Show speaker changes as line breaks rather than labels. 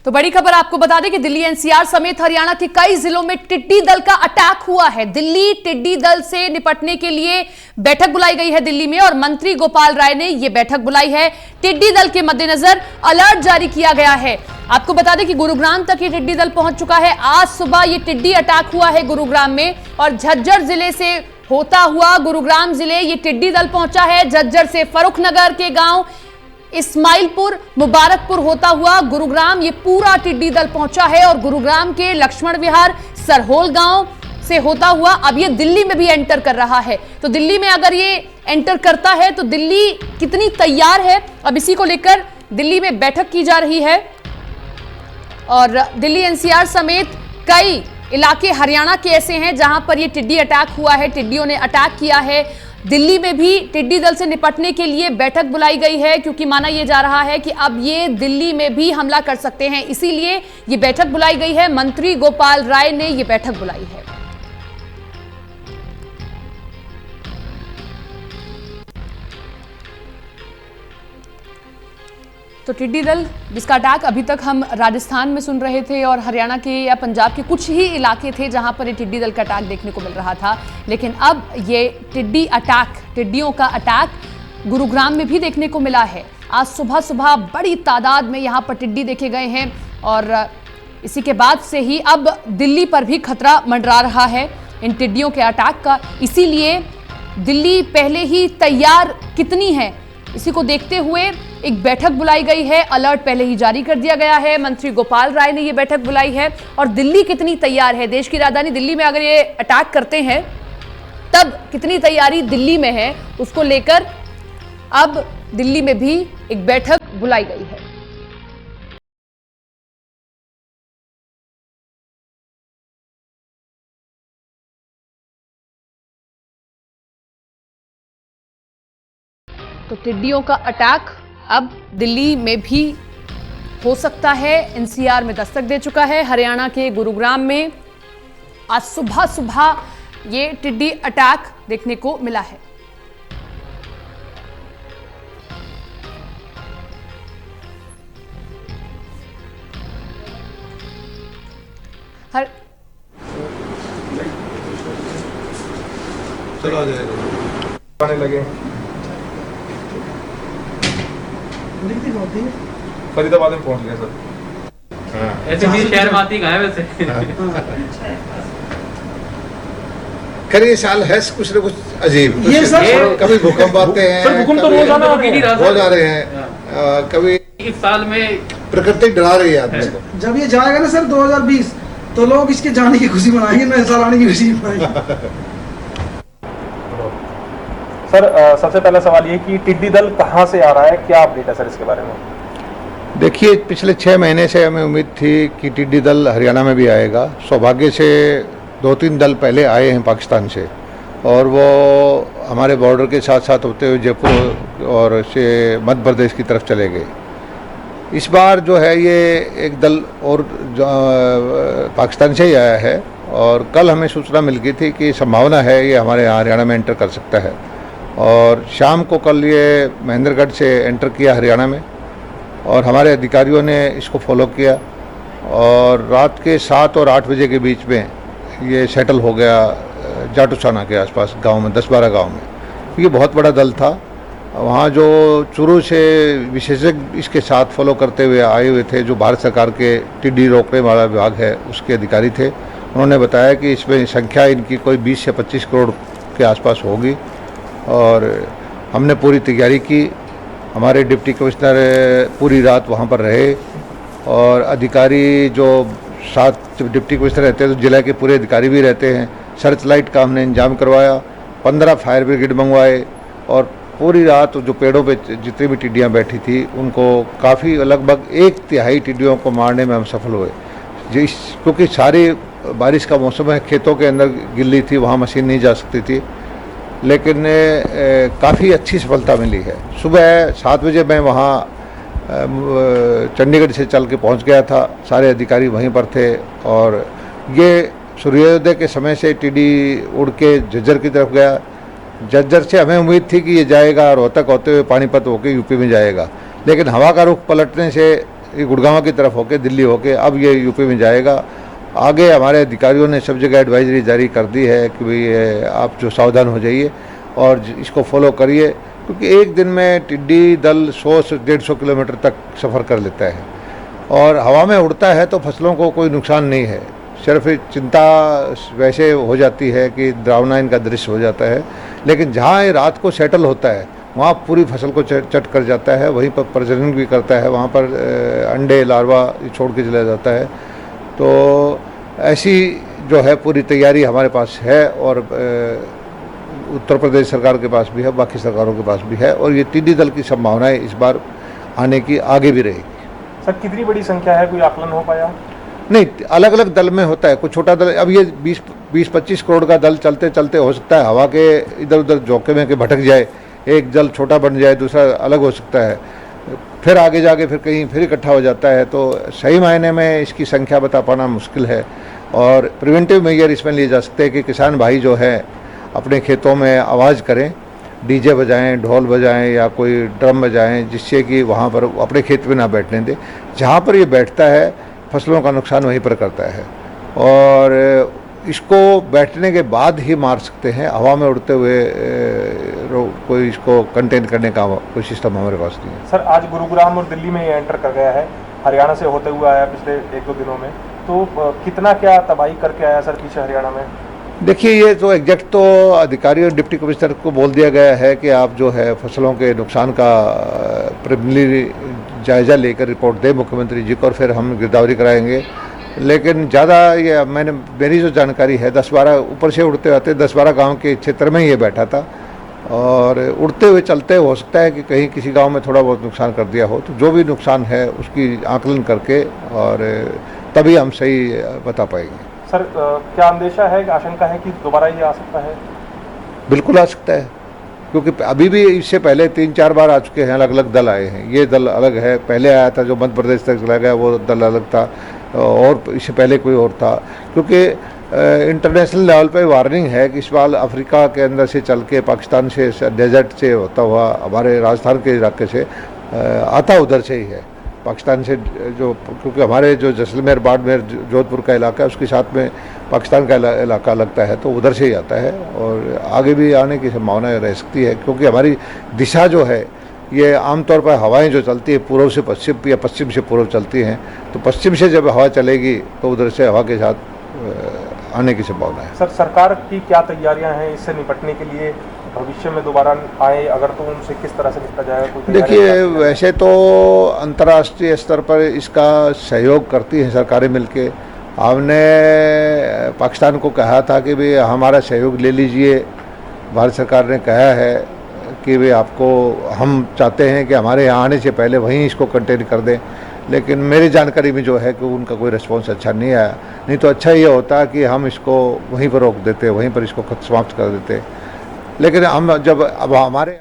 तो बड़ी खबर आपको बता दें कि दिल्ली एनसीआर समेत हरियाणा के कई जिलों में टिड्डी दल का अटैक हुआ है। दिल्ली टिड्डी दल से निपटने के लिए बैठक बुलाई गई है दिल्ली में और मंत्री गोपाल राय ने यह बैठक बुलाई है। टिड्डी दल के मद्देनजर अलर्ट जारी किया गया है। आपको बता दें कि गुरुग्राम तक ये टिड्डी दल पहुंच चुका है। आज सुबह ये टिड्डी अटैक हुआ है गुरुग्राम में और झज्जर जिले से होता हुआ गुरुग्राम जिले ये टिड्डी दल पहुंचा है। झज्जर से फरुखनगर के गांव इस्माइलपुर मुबारकपुर होता हुआ गुरुग्राम ये पूरा टिड्डी दल पहुंचा है और गुरुग्राम के लक्ष्मण विहार सरहोल गांव से होता हुआ अब ये दिल्ली में भी एंटर कर रहा है। तो दिल्ली में अगर ये एंटर करता है तो दिल्ली कितनी तैयार है, अब इसी को लेकर दिल्ली में बैठक की जा रही है। और दिल्ली एनसीआर समेत कई इलाके हरियाणा के ऐसे हैं जहां पर ये टिड्डी अटैक हुआ है, टिड्डियों ने अटैक किया है। दिल्ली में भी टिड्डी दल से निपटने के लिए बैठक बुलाई गई है क्योंकि माना यह जा रहा है कि अब ये दिल्ली में भी हमला कर सकते हैं, इसीलिए ये बैठक बुलाई गई है। मंत्री गोपाल राय ने ये बैठक बुलाई है। तो टिड्डी दल जिसका अटैक अभी तक हम राजस्थान में सुन रहे थे और हरियाणा के या पंजाब के कुछ ही इलाके थे जहां पर ये टिड्डी दल का अटैक देखने को मिल रहा था, लेकिन अब ये टिड्डियों का अटैक गुरुग्राम में भी देखने को मिला है। आज सुबह सुबह बड़ी तादाद में यहाँ पर टिड्डी देखे गए हैं और इसी के बाद से ही अब दिल्ली पर भी खतरा मंडरा रहा है इन टिड्डियों के अटैक का। इसीलिए दिल्ली पहले ही तैयार कितनी है इसी को देखते हुए एक बैठक बुलाई गई है। अलर्ट पहले ही जारी कर दिया गया है। मंत्री गोपाल राय ने यह बैठक बुलाई है और दिल्ली कितनी तैयार है, देश की राजधानी दिल्ली में अगर ये अटैक करते हैं तब कितनी तैयारी दिल्ली में है, उसको लेकर अब दिल्ली में भी एक बैठक बुलाई गई है। तो टिड्डियों का अटैक अब दिल्ली में भी हो सकता है। एनसीआर में दस्तक दे चुका है। हरियाणा के गुरुग्राम में आज सुबह सुबह ये टिड्डी अटैक देखने को मिला है।
चलो आ जाएगा आने लगे। फरीदाबाद में पहुंच गए सर।
ऐसे भी शहर माती कहाँ है वैसे?
खैर ये साल है कुछ न कुछ अजीब।
ये सर
कभी भूकंप आते हैं,
सर भूकंप तो रोज
आ रहे हैं, कभी
इस साल में
प्रकृति डरा रही है आदमी को।
जब ये जाएगा ना सर 2020 तो लोग इसके जाने की खुशी मनाएंगे, नए साल आने की खुशी मनाएंगे।
सर सबसे पहला सवाल ये कि टिड्डी दल कहाँ से आ रहा है, क्या अपडेट है सर इसके बारे में?
देखिए पिछले 6 महीने से हमें उम्मीद थी कि टिड्डी दल हरियाणा में भी आएगा। सौभाग्य से 2-3 दल पहले आए हैं पाकिस्तान से और वो हमारे बॉर्डर के साथ साथ होते हुए जयपुर और से मध्य प्रदेश की तरफ चले गए। इस बार जो है ये एक दल और पाकिस्तान से ही आया है और कल हमें सूचना मिल गई थी कि संभावना है ये हमारे यहाँ हरियाणा में एंटर कर सकता है और शाम को कल ये महेंद्रगढ़ से एंटर किया हरियाणा में और हमारे अधिकारियों ने इसको फॉलो किया और रात के 7 और 8 बजे के बीच में ये सेटल हो गया जाटूसाना के आसपास गांव में, 10-12 गांव में। ये बहुत बड़ा दल था। वहाँ जो चूरू से विशेषज्ञ इसके साथ फॉलो करते हुए आए हुए थे, जो भारत सरकार के टिड्डी रोकने वाला विभाग है उसके अधिकारी थे, उन्होंने बताया कि इसमें संख्या इनकी कोई 20 से 25 करोड़ के आसपास होगी और हमने पूरी तैयारी की। हमारे डिप्टी कमिश्नर पूरी रात वहाँ पर रहे और अधिकारी जो साथ डिप्टी कमिश्नर रहते हैं तो जिला के पूरे अधिकारी भी रहते हैं। सर्च लाइट का हमने इंतजाम करवाया, 15 फायर ब्रिगेड मंगवाए और पूरी रात जो पेड़ों पे जितनी भी टिड्डियाँ बैठी थी उनको काफ़ी लगभग 1/3 टिड्डियों को मारने में हम सफल हुए। क्योंकि सारी बारिश का मौसम है, खेतों के अंदर गिल्ली थी, वहाँ मशीन नहीं जा सकती थी, लेकिन काफ़ी अच्छी सफलता मिली है। सुबह 7 बजे मैं वहाँ चंडीगढ़ से चल के पहुँच गया था, सारे अधिकारी वहीं पर थे और ये सूर्योदय के समय से टिड्डी उड़ के झज्जर की तरफ गया। झज्जर से हमें उम्मीद थी कि ये जाएगा रोहतक होते हुए पानीपत होकर यूपी में जाएगा, लेकिन हवा का रुख पलटने से ये गुड़गांव की तरफ होके दिल्ली होके अब ये यूपी में जाएगा। आगे हमारे अधिकारियों ने सब जगह एडवाइजरी जारी कर दी है कि भाई आप जो सावधान हो जाइए और इसको फॉलो करिए, क्योंकि एक दिन में टिड्डी दल 100 से 150 किलोमीटर तक सफ़र कर लेता है और हवा में उड़ता है तो फसलों को कोई नुकसान नहीं है, सिर्फ चिंता वैसे हो जाती है कि डरावना इनका दृश्य हो जाता है। लेकिन जहाँ ये रात को सेटल होता है वहाँ पूरी फसल को चट कर जाता है, वहीं पर प्रजनन भी करता है, वहाँ पर अंडे लार्वा छोड़ के चला जाता है। तो ऐसी जो है पूरी तैयारी हमारे पास है और उत्तर प्रदेश सरकार के पास भी है, बाकी सरकारों के पास भी है और ये टिड्डी दल की संभावनाएं इस बार आने की आगे भी रहेगी।
सर कितनी बड़ी संख्या है, कोई आकलन हो पाया?
नहीं, अलग अलग दल में होता है, कुछ छोटा दल, अब ये 20-25 करोड़ का दल चलते चलते हो सकता है हवा के इधर उधर झोंके में के भटक जाए, एक दल छोटा बन जाए, दूसरा अलग हो सकता है, फिर आगे जाके फिर कहीं फिर इकट्ठा हो जाता है। तो सही मायने में इसकी संख्या बता पाना मुश्किल है और प्रिवेंटिव मेजर इसमें लिए जा सकते हैं कि किसान भाई जो है अपने खेतों में आवाज़ करें, डीजे बजाएं, ढोल बजाएं या कोई ड्रम बजाएं, जिससे कि वहाँ पर अपने खेत में ना बैठने दें। जहाँ पर ये बैठता है फसलों का नुकसान वहीं पर करता है और इसको बैठने के बाद ही मार सकते हैं, हवा में उड़ते हुए कोई इसको कंटेन करने का कोई सिस्टम हमारे पास नहीं है।
सर आज गुरुग्राम और दिल्ली में ये एंटर कर गया है, हरियाणा से होते हुए आया पिछले 1-2 दिनों में, तो कितना क्या तबाही करके आया सर पीछे हरियाणा में?
देखिए, ये तो एग्जैक्ट तो अधिकारी और डिप्टी कमिश्नर को बोल दिया गया है कि आप जो है फसलों के नुकसान का प्रिलिमिनरी जायज़ा लेकर रिपोर्ट दें मुख्यमंत्री जी को और फिर हम गिरदावरी कराएंगे। लेकिन ज़्यादा ये मेरी जो जानकारी है 10-12 ऊपर से उड़ते आते 10-12 गांव के क्षेत्र में ही ये बैठा था और उड़ते हुए चलते हो सकता है कि कहीं किसी गांव में थोड़ा बहुत नुकसान कर दिया हो, तो जो भी नुकसान है उसकी आकलन करके और तभी हम सही बता पाएंगे।
सर क्या अंदेशा है, आशंका है कि दोबारा ये आ सकता है?
बिल्कुल आ सकता है, क्योंकि अभी भी इससे पहले 3-4 बार आ चुके हैं, अलग अलग दल आए हैं। ये दल अलग है, पहले आया था जो मध्य प्रदेश तक चला गया वो दल अलग था और इससे पहले कोई और था, क्योंकि इंटरनेशनल लेवल पे वार्निंग है कि इस बार अफ्रीका के अंदर से चल के पाकिस्तान से डेजर्ट से होता हुआ हमारे राजस्थान के इलाके से आता उधर से ही है, पाकिस्तान से जो, क्योंकि हमारे जो जैसलमेर बाड़मेर जोधपुर का इलाका है उसके साथ में पाकिस्तान का इलाका लगता है, तो उधर से ही आता है और आगे भी आने की संभावना रह सकती है, क्योंकि हमारी दिशा जो है ये आमतौर पर हवाएं जो चलती है पूर्व से पश्चिम या पश्चिम से पूर्व चलती हैं, तो पश्चिम से जब हवा चलेगी तो उधर से हवा के साथ आने की संभावना है।
सर सरकार की क्या तैयारियां हैं इससे निपटने के लिए, भविष्य में दोबारा आए अगर तो उनसे किस तरह से निपटा जाएगा?
देखिए, वैसे तो अंतर्राष्ट्रीय स्तर पर इसका सहयोग करती हैं सरकारें मिलके। हमने पाकिस्तान को कहा था कि भाई हमारा सहयोग ले लीजिए, भारत सरकार ने कहा है कि भाई आपको, हम चाहते हैं कि हमारे यहाँ आने से पहले वहीं इसको कंटेन कर दें, लेकिन मेरी जानकारी में जो है कि उनका कोई रिस्पॉन्स अच्छा नहीं आया। नहीं तो अच्छा ये होता कि हम इसको वहीं पर रोक देते, वहीं पर इसको समाप्त कर देते। लेकिन हम जब अब हमारे